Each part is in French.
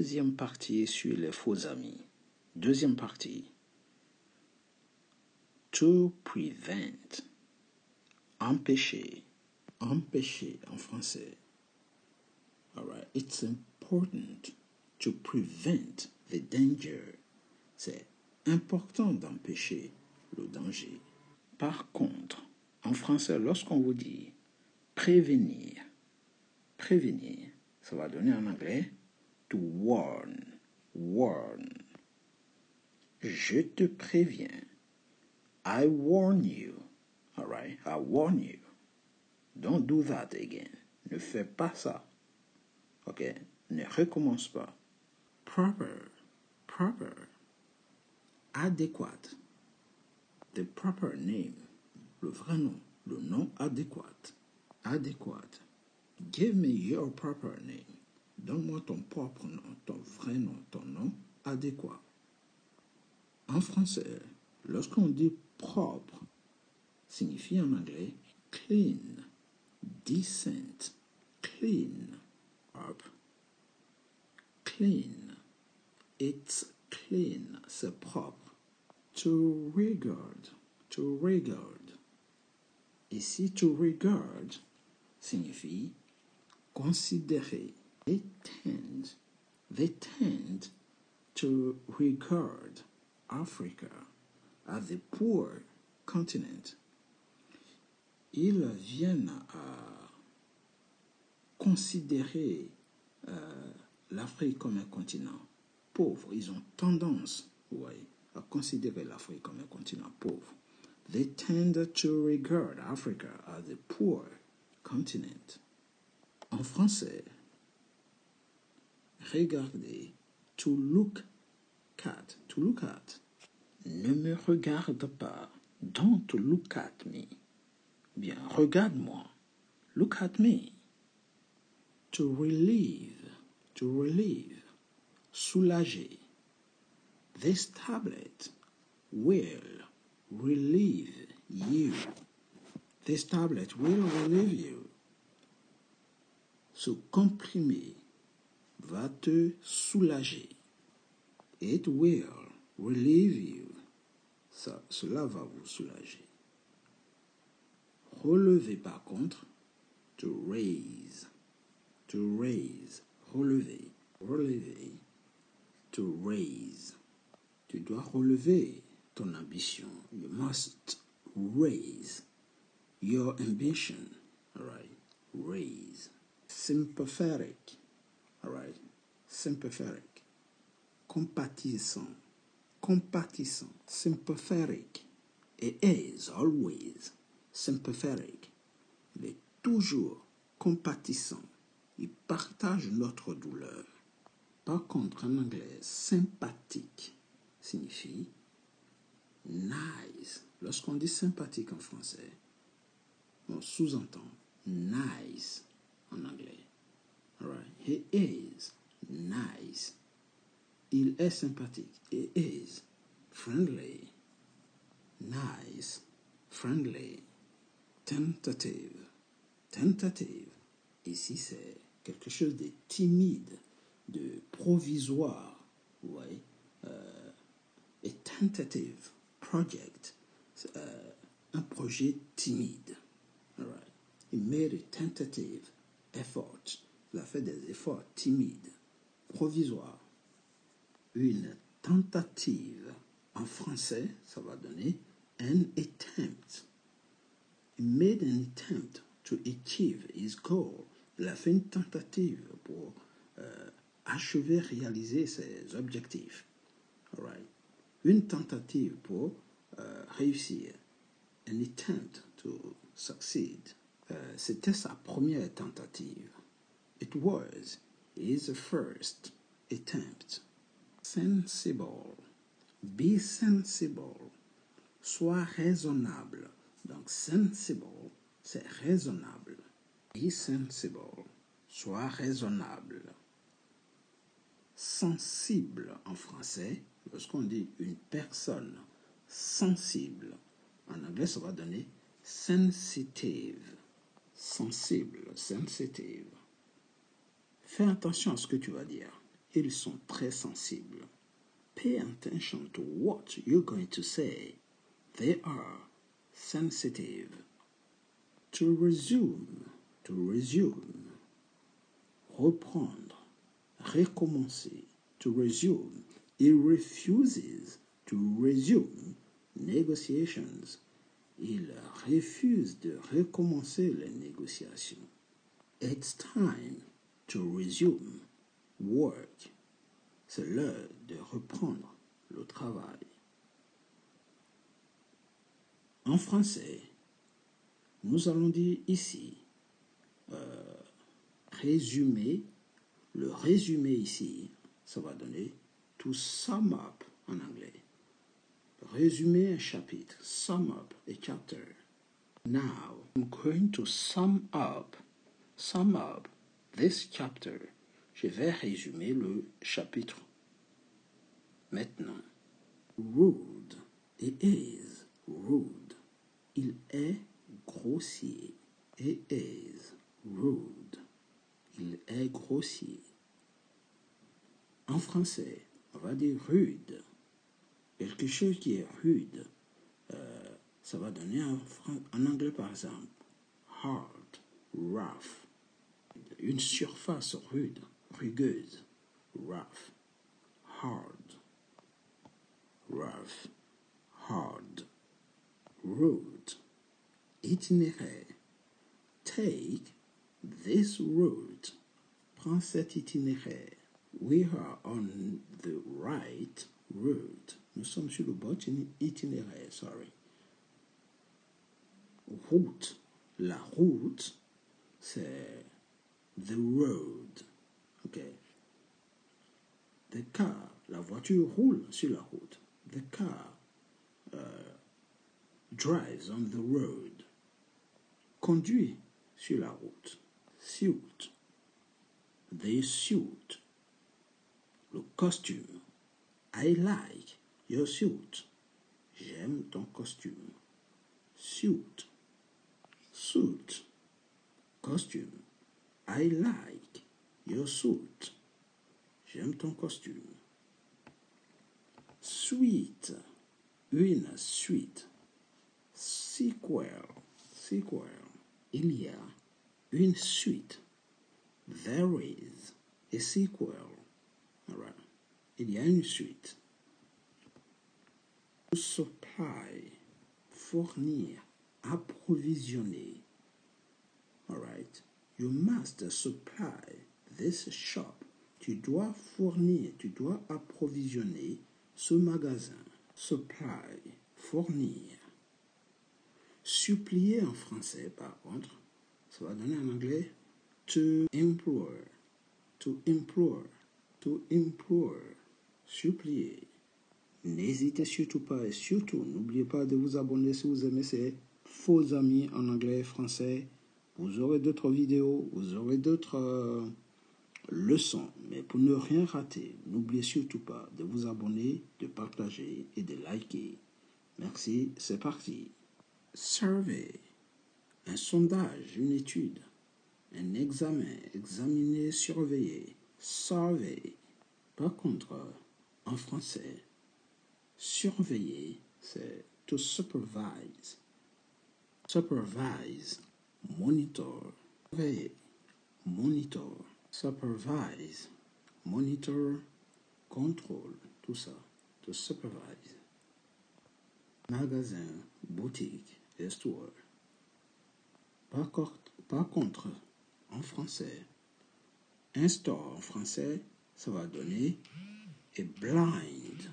deuxième partie sur les faux amis. Deuxième partie. To prevent. Empêcher. Empêcher en français. Alright. It's important to prevent the danger. C'est important d'empêcher le danger. Par contre, en français, lorsqu'on vous dit prévenir, prévenir, ça va donner en anglais to warn, warn. Je te préviens. I warn you. All right, I warn you. Don't do that again. Ne fais pas ça. Ok, ne recommence pas. Proper, proper. Adéquat. The proper name. Le vrai nom. Le nom adéquat. Adéquat. Give me your proper name. Donne-moi ton propre nom, ton vrai nom, ton nom adéquat. En français, lorsqu'on dit propre, signifie en anglais clean, decent, clean, up, clean. It's clean, c'est propre. To regard, to regard. Ici, to regard signifie considérer. They tend to regard Africa as a poor continent. Ils viennent à considérer l'Afrique comme un continent pauvre. Ils ont tendance, à considérer l'Afrique comme un continent pauvre. They tend to regard Africa as a poor continent. En français, regarder, to look at, to look at. Ne me regarde pas. Don't look at me. Bien, regarde-moi. Look at me. To relieve, to relieve. Soulager. This tablet will relieve you. This tablet will relieve you. Ce comprimé va te soulager. It will relieve you. Cela va vous soulager. Relever par contre, to raise. To raise. Relever. Relever. To raise. Tu dois relever ton ambition. You must raise your ambition. All right. Raise. Sympathetic. All right. Sympathetic. Compatissant. Compatissant. Sympathetic. It is always sympathetic. Il est toujours compatissant. Il partage notre douleur. Par contre, en anglais, sympathique signifie nice. Lorsqu'on dit sympathique en français, on sous-entend nice en anglais. All right. He is nice. Il est sympathique. He is friendly. Nice. Friendly. Tentative. Tentative. Ici, c'est quelque chose de timide, de provisoire. Ouais. A tentative project. Un projet timide. All right. He made a tentative effort. Il a fait des efforts timides, provisoires. Une tentative. En français, ça va donner an attempt. He made an attempt to achieve his goal. Il a fait une tentative pour achever, réaliser ses objectifs. All right. Une tentative pour réussir. An attempt to succeed. C'était sa première tentative. It was his first attempt. Sensible. Be sensible. Sois raisonnable. Donc, sensible, c'est raisonnable. Be sensible. Sois raisonnable. Sensible en français, lorsqu'on dit une personne sensible, en anglais, ça va donner sensitive. Sensible, sensitive. Fais attention à ce que tu vas dire. ils sont très sensibles. Pay attention to what you're going to say. They are sensitive. To resume, reprendre, recommencer, to resume. He refuses to resume negotiations. Il refuse de recommencer les négociations. It's time to resume work. C'est l'heure de reprendre le travail. En français, nous allons dire ici résumer. Le résumé ici, ça va donner to sum up en anglais. Résumer un chapitre, sum up a chapter. Now, I'm going to sum up this chapter. Je vais résumer le chapitre. Maintenant, rude. He is rude. Il est grossier. He is rude. Il est grossier. En français, on va dire rude. Quelque chose qui est rude, ça va donner en anglais par exemple hard, rough. Une surface rude, rugueuse, rough, hard, rough, hard, rude. Itinéraire. Take this route. Prends cet itinéraire. We are on the right route. Nous sommes sur le bon itinéraire, sorry. Route. La route, c'est the road. OK. The car. La voiture roule sur la route. The car drives on the road. Conduit sur la route. Suit. They suit. Le costume. I like your suit. J'aime ton costume. Suit. Suit. Costume. I like your suit. J'aime ton costume. Suite. Une suite. Sequel. Il y a une suite. There is a sequel. All right. Il y a une suite. Supply, fournir, approvisionner. All right. You must supply this shop. Tu dois fournir, tu dois approvisionner ce magasin. Supply, fournir. Supplier en français, par contre, ça va donner en anglais to implore, supplier. N'hésitez surtout pas et surtout, n'oubliez pas de vous abonner si vous aimez ces faux amis en anglais et français. Vous aurez d'autres vidéos, vous aurez d'autres leçons. Mais pour ne rien rater, n'oubliez surtout pas de vous abonner, de partager et de liker. Merci, c'est parti. Survey, un sondage, une étude. Un examen, examiner, surveiller. Survey. Par contre, en français, surveiller, c'est to supervise. Supervise, monitor. Surveiller, monitor. Supervise, monitor, contrôle, tout ça. To supervise. Magasin, boutique, store. Par contre, en français, un store en français, ça va donner a blind.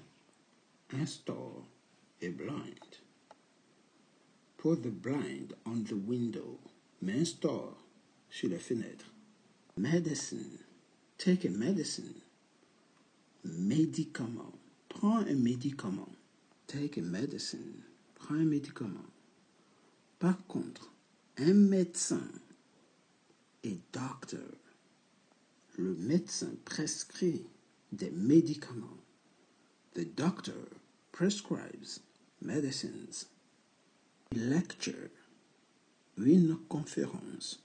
Un store, a blind. Put the blind on the window. Mets un store sur la fenêtre. Medicine. Take a medicine. Médicament. Prends un médicament. Take a medicine. Prends un médicament. Par contre, un médecin. A doctor. Le médecin prescrit des médicaments. The doctor prescribes medicines. Lecture. Une conférence.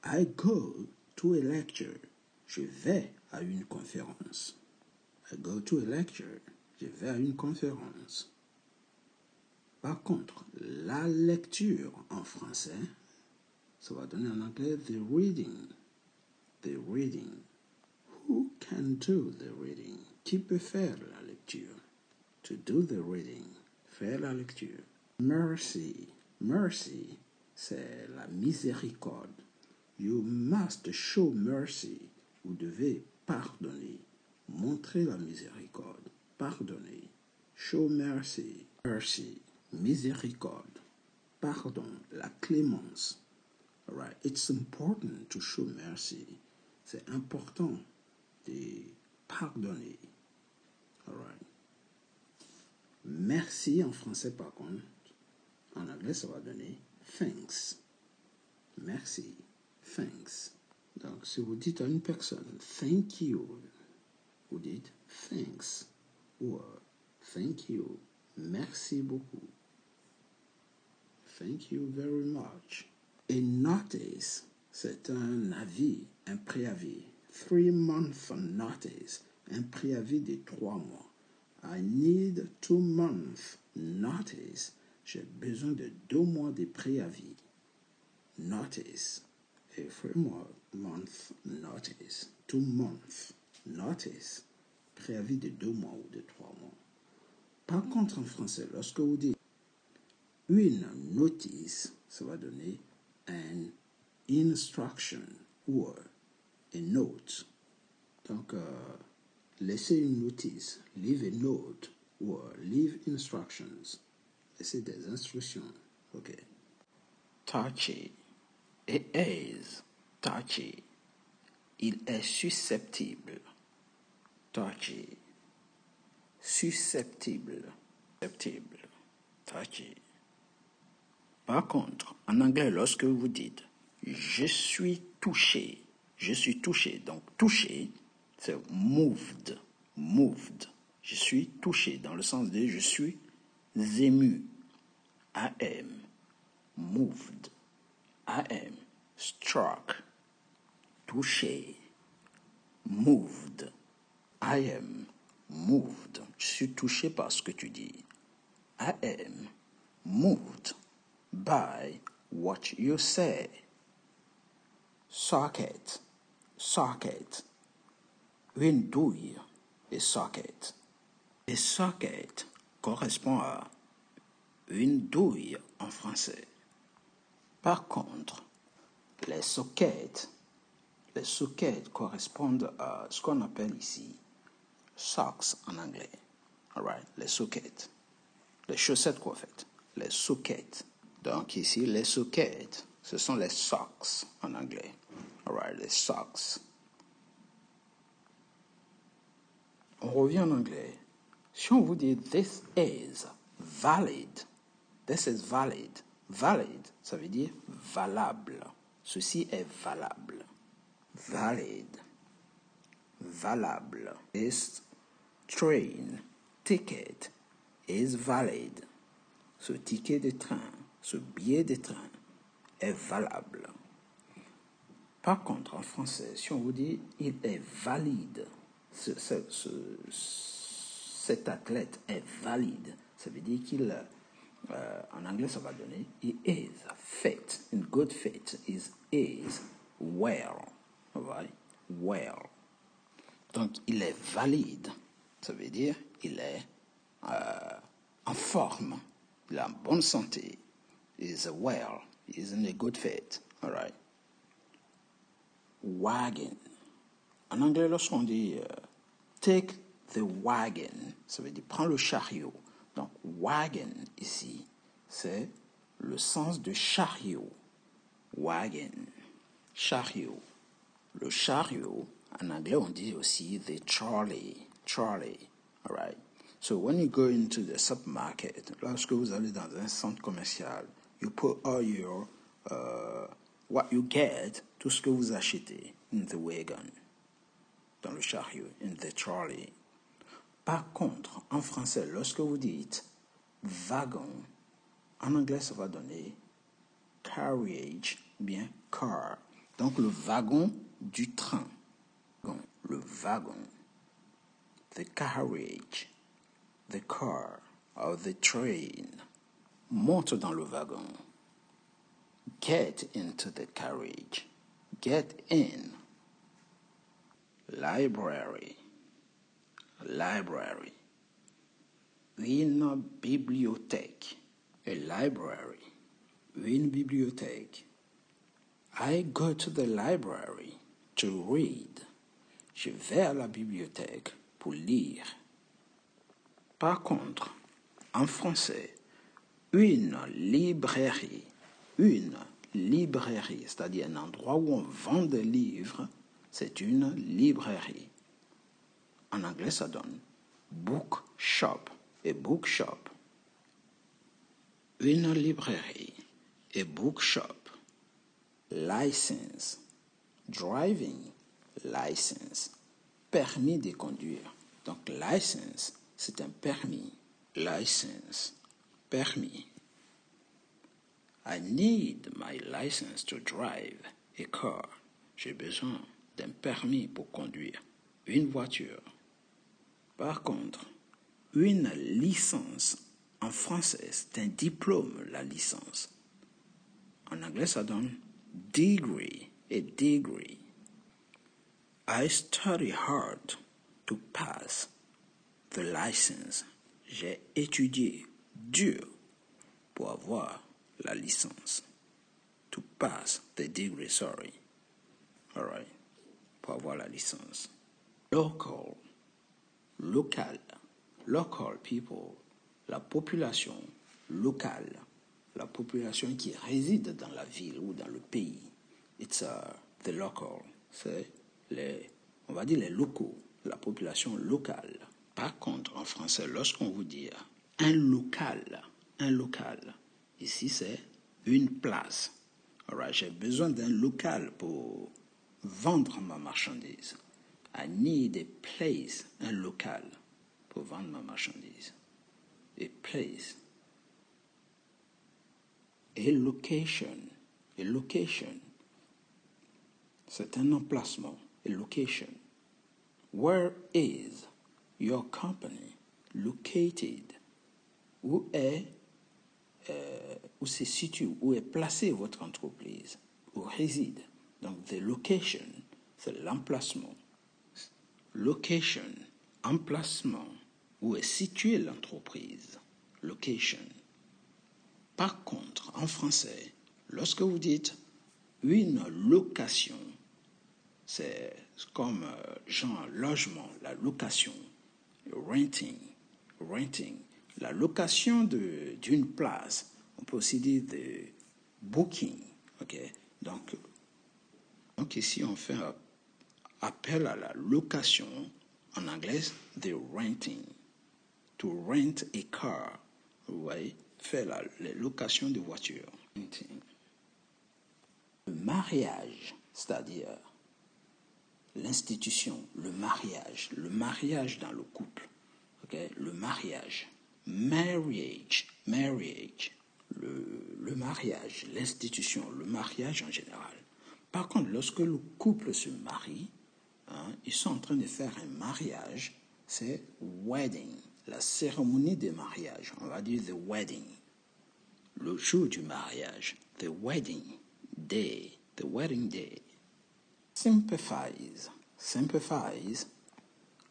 I go to a lecture. Je vais à une conférence. I go to a lecture. Je vais à une conférence. Par contre, la lecture en français, ça va donner en anglais the reading. The reading. Who can do the reading? Qui peut faire la lecture? To do the reading. Faire la lecture. Mercy. Mercy, c'est la miséricorde. You must show mercy. Vous devez pardonner. Montrer la miséricorde. Pardonner. Show mercy. Mercy. Miséricorde. Pardon. La clémence. All right. It's important to show mercy. C'est important de pardonner. All right. Merci en français, par contre, en anglais, ça va donner thanks. Merci. Thanks. Donc, si vous dites à une personne thank you, vous dites thanks ou thank you. Merci beaucoup. Thank you very much. A notice, c'est un avis, un préavis. 3-month notice, un préavis de 3 mois. I need 2 months notice. J'ai besoin de 2 mois de préavis. Notice. A 3-month notice. 2 months notice. Préavis de 2 mois ou de 3 mois. Par contre, en français, lorsque vous dites une notice, ça va donner an instruction ou a note. Donc, laissez une notice, leave a note ou leave instructions. Laissez des instructions. OK. Touchy. It is touchy. Il est susceptible. Touchy. Susceptible. Susceptible. Touchy. Par contre, en anglais, lorsque vous dites je suis touché, donc touché, c'est moved, moved. Je suis touché dans le sens de je suis ému. I am moved. I am struck. Touché. Moved. I am moved. Je suis touché par ce que tu dis. I am moved by what you say. Socket. Socket. Une douille et socket. Et socket correspond à une douille en français. Par contre, les sockets correspondent à ce qu'on appelle ici socks en anglais. All right, les sockets. Les chaussettes quoi, en fait. Les sockets. Donc ici, les sockets, ce sont les socks en anglais. All right, les socks. On revient en anglais. Si on vous dit this is valid, this is valid. Valid, ça veut dire valable. Ceci est valable. Valid. Valable. This train ticket is valid. Ce ticket de train, ce billet de train est valable. Par contre, en français, si on vous dit il est valide, cet athlète est valide, ça veut dire qu'il, en anglais, ça va donner he is fit, in good fit, is well, right? Well. Donc, il est valide, ça veut dire il est en forme, il est en bonne santé, is well, is in a good fit, all right? Wagon. En anglais, lorsqu'on dit take the wagon, ça veut dire prends le chariot. Donc, wagon ici, c'est le sens de chariot. Wagon. Chariot. Le chariot, en anglais, on dit aussi the trolley. Trolley. All right. So when you go into the supermarket, lorsque vous allez dans un centre commercial, you put all your what you get, tout ce que vous achetez, in the wagon, dans le chariot, in the trolley. Par contre, en français, lorsque vous dites wagon, en anglais, ça va donner carriage, bien car. Donc le wagon du train. wagon, the carriage, the car or the train. Monte dans le wagon. Get into the carriage. Get in. Library. Library. Une bibliothèque. A library. Une bibliothèque. I go to the library to read. Je vais à la bibliothèque pour lire. Par contre, en français, une librairie, c'est-à-dire un endroit où on vend des livres, c'est une librairie. En anglais, ça donne bookshop et bookshop. Une librairie et bookshop. License, driving license, permis de conduire. Donc, license, c'est un permis. License, permis. I need my license to drive a car. J'ai besoin d'un permis pour conduire une voiture. Par contre, une licence, en français, c'est un diplôme, la licence. En anglais, ça donne degree, a degree. I study hard to pass the license. J'ai étudié dur pour avoir la licence. To pass the degree, sorry. All right. Pour avoir la licence. Local, local, local people, la population locale, la population qui réside dans la ville ou dans le pays. It's the local, c'est on va dire les locaux, la population locale. Par contre, en français, lorsqu'on vous dit un local, ici c'est une place. Alright, j'ai besoin d'un local pour vendre ma marchandise. I need a place, un local, pour vendre ma marchandise. A place. A location. C'est un emplacement. A location. Where is your company located? Où se situe, où est placée votre entreprise? Où réside? Donc, the location, c'est l'emplacement. Location, emplacement. Où est située l'entreprise? Location. Par contre, en français, lorsque vous dites une location, c'est comme genre logement, la location, renting. La location d'une place, on peut aussi dire de booking. Okay? Donc ici, on fait appel à la location, en anglais, the renting. To rent a car, vous voyez, faire la location de voiture. Le mariage, c'est-à-dire l'institution, le mariage dans le couple. Okay? Le mariage. Marriage. Le mariage, l'institution, le mariage en général. Par contre, lorsque le couple se marie, ils sont en train de faire un mariage, c'est wedding, la cérémonie de mariage. On va dire the wedding. Le jour du mariage, the wedding day. Sympathize,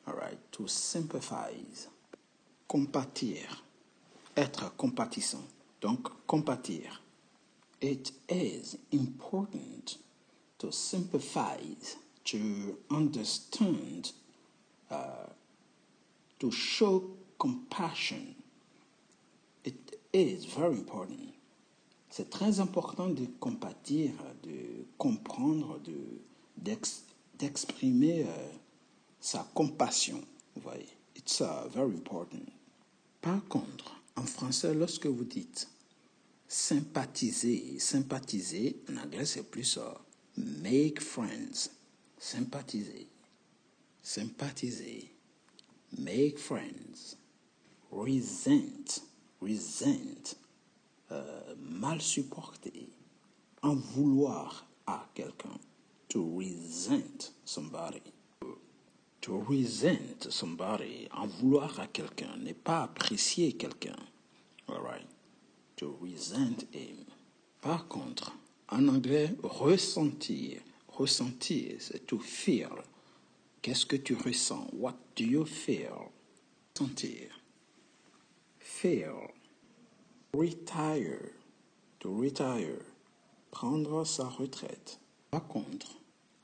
all right, to sympathize. Compatir, être compatissant. Donc, compatir. It is important to sympathize, to understand, to show compassion. It is very important. C'est très important de compatir, de comprendre, d'exprimer sa compassion. Vous voyez, it's very important. Par contre, en français, lorsque vous dites sympathiser, en anglais c'est plus make friends. Sympathiser, make friends. Resent, mal supporter, en vouloir à quelqu'un. To resent somebody. To resent somebody, en vouloir à quelqu'un, n'est pas apprécier quelqu'un. Alright. To resent him. Par contre, en anglais, ressentir. Ressentir, c'est to feel. Qu'est-ce que tu ressens? What do you feel? Sentir. Feel. Retire. To retire. Prendre sa retraite. Par contre,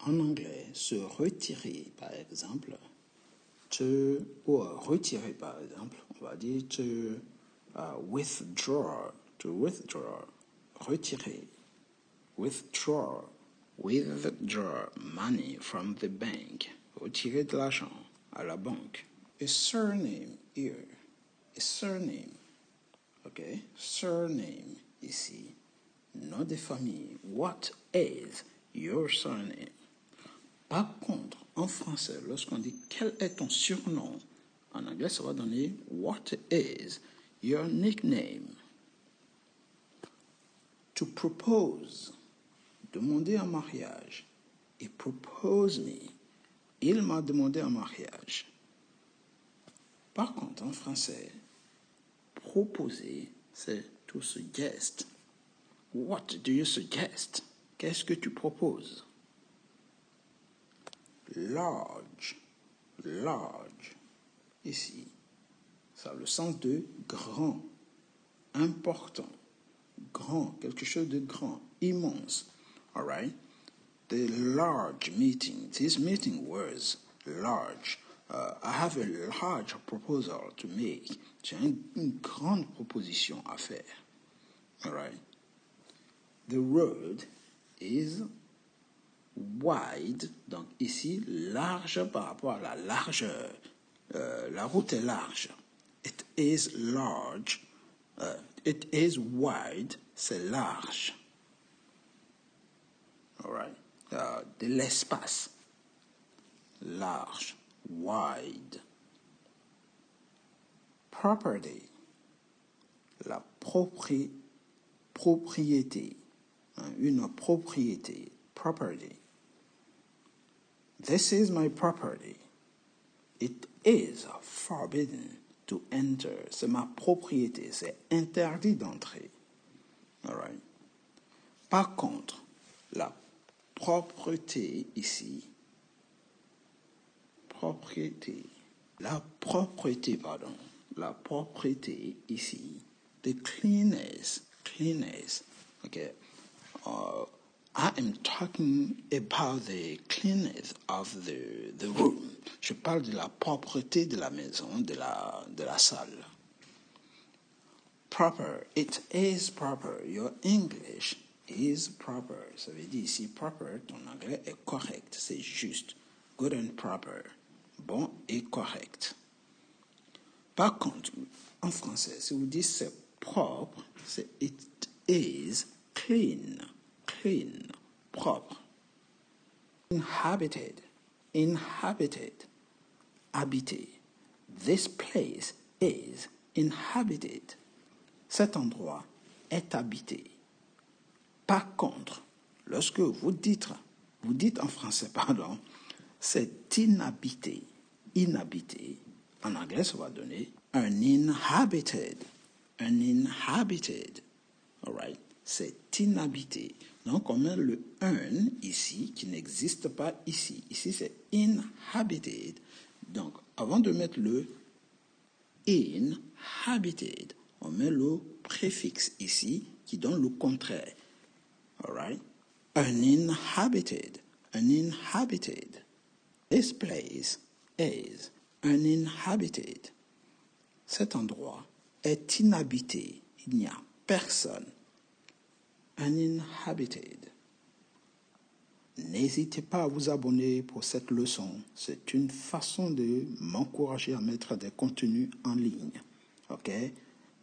en anglais, se retirer, par exemple, retirer, par exemple, on va dire withdraw, to withdraw, retirer, withdraw money from the bank, retirer de l'argent à la banque. A surname here, a surname, okay, surname ici, nom de famille. What is your surname? Par contre, en français, lorsqu'on dit quel est ton surnom, en anglais, ça va donner what is your nickname. To propose, demander en mariage. He proposed me. Il m'a demandé en mariage. Par contre, en français, proposer, c'est to suggest. What do you suggest? Qu'est-ce que tu proposes? Large, large, ici, ça a le sens de grand, important, grand, quelque chose de grand, immense, all right? The large meeting, this meeting was large. I have a large proposal to make. J'ai une grande proposition à faire, all right? The road is wide, donc ici, large par rapport à la largeur. La route est large. It is large. It is wide, c'est large. All right. De l'espace. Large, wide. Property. La propriété. Une propriété. Property. This is my property. It is forbidden to enter. C'est ma propriété. C'est interdit d'entrer. All right. Par contre, la propreté ici. La propreté ici. The cleanness. Okay. I am talking about the cleanness of the room. Je parle de la propreté de la maison, de la salle. Proper. It is proper. Your English is proper. Ça veut dire ici proper, ton anglais est correct, c'est juste. Good and proper. Bon et correct. Par contre, en français, si vous dites c'est propre, c'est it is clean. Clean, propre. Inhabited, habité. This place is inhabited. Cet endroit est habité. Par contre, lorsque vous dites en français, pardon, c'est inhabité. Inhabité. En anglais, ça va donner uninhabited. Uninhabited. All right? C'est inhabité. Donc, on met le un ici qui n'existe pas ici. Ici, c'est inhabited. Donc, avant de mettre le inhabited, on met le préfixe ici qui donne le contraire. All right? Uninhabited. Uninhabited. This place is uninhabited. Cet endroit est inhabité. Il n'y a personne. Uninhabited. N'hésitez pas à vous abonner pour cette leçon. C'est une façon de m'encourager à mettre des contenus en ligne. OK?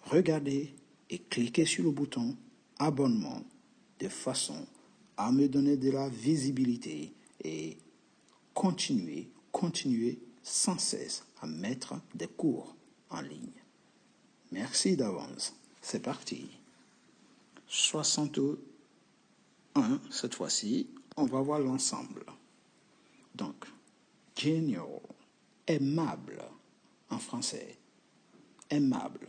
Regardez et cliquez sur le bouton abonnement de façon à me donner de la visibilité et continuer sans cesse à mettre des cours en ligne. Merci d'avance. C'est parti. 61, cette fois-ci, on va voir l'ensemble. Donc, genial, aimable en français. Aimable.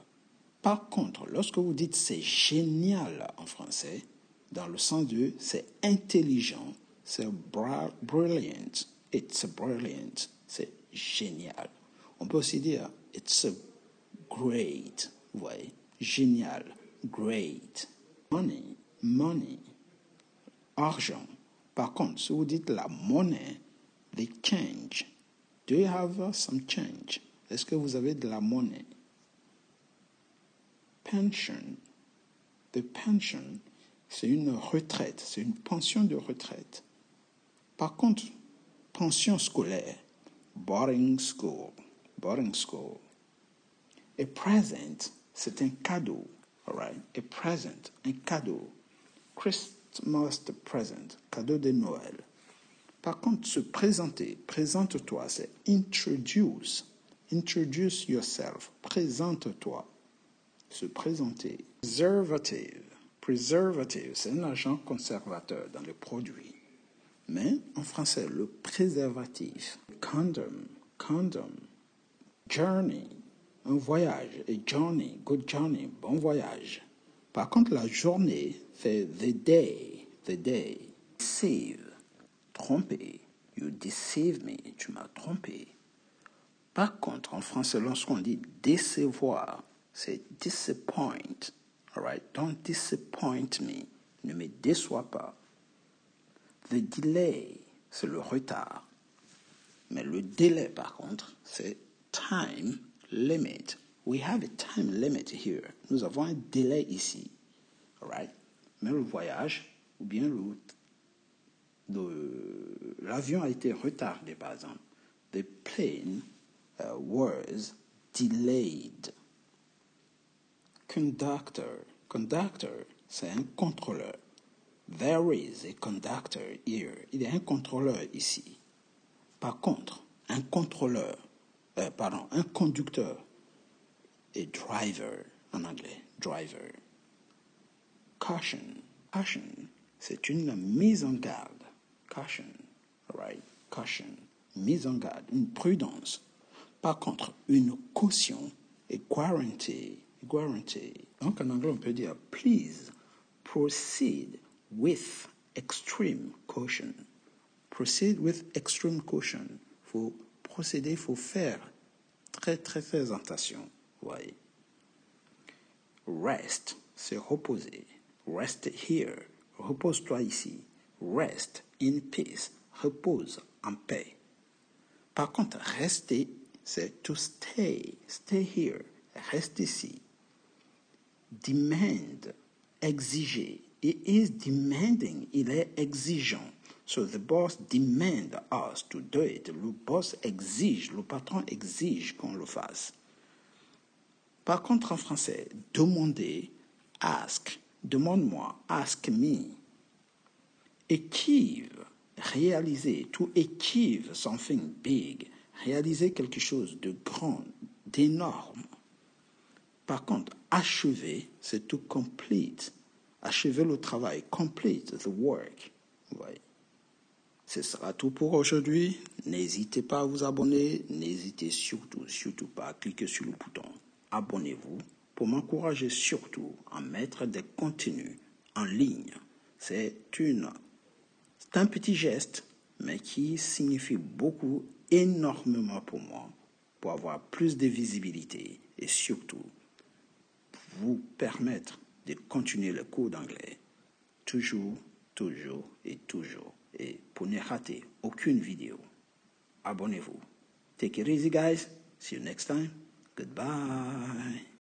Par contre, lorsque vous dites c'est génial en français, dans le sens de c'est intelligent, c'est brilliant, it's brilliant, c'est génial. On peut aussi dire it's great, vous voyez, génial, great. Money, money, argent. Par contre, si vous dites la monnaie, the change, do you have some change? Est-ce que vous avez de la monnaie? Pension. The pension, c'est une retraite, c'est une pension de retraite. Par contre, pension scolaire, boarding school, boarding school. A present, c'est un cadeau, all right? A present, un cadeau. Christmas present, cadeau de Noël. Par contre, se présenter, présente-toi, c'est introduce. Introduce yourself, présente-toi. Se présenter. Preservative. Preservative, c'est un agent conservateur dans les produits. Mais en français, le préservatif. Condom. Condom. Journey. Un voyage. A journey. Good journey. Bon voyage. Par contre, la journée, c'est the day. The day. Deceive. Tromper. You deceive me. Tu m'as trompé. Par contre, en français, lorsqu'on dit décevoir, c'est disappoint. All right? Don't disappoint me. Ne me déçois pas. The delay, c'est le retard. Mais le délai, par contre, c'est time limit. We have a time limit here. Nous avons un délai ici. All right? Mais le voyage, ou bien l'avion a été retardé, par exemple. The plane was delayed. Conductor. Conductor, c'est un contrôleur. There is a conductor here. Il y a un contrôleur ici. Par contre, un contrôleur, un conducteur, et driver en anglais, driver. Caution. Caution, c'est une mise en garde. Caution, right? Caution, mise en garde, une prudence. Par contre, une caution est guarantee. Guarantee. Donc en anglais, on peut dire please proceed with extreme caution. Proceed with extreme caution. Il faut procéder, il faut faire très attention. Ouais. Rest, c'est reposer. Rest here. Repose-toi ici. Rest in peace. Repose en paix. Par contre, rester, c'est to stay. Stay here. Reste ici. Demand, exiger. He is demanding, il est exigeant. So the boss demand us to do it. Le boss exige, le patron exige qu'on le fasse. Par contre, en français, demander, ask, demande-moi, ask me. Achieve, réaliser, to achieve something big, réaliser quelque chose de grand, d'énorme. Par contre, achever, c'est to complete. Achever le travail, complete the work. Ouais. Ce sera tout pour aujourd'hui. N'hésitez pas à vous abonner. N'hésitez surtout pas à cliquer sur le bouton abonnez-vous pour m'encourager surtout à mettre des contenus en ligne. C'est un petit geste, mais qui signifie beaucoup, énormément pour moi, pour avoir plus de visibilité et surtout vous permettre de continuer le cours d'anglais toujours. Et pour ne rater aucune vidéo, abonnez-vous. Take it easy, guys. See you next time. Goodbye.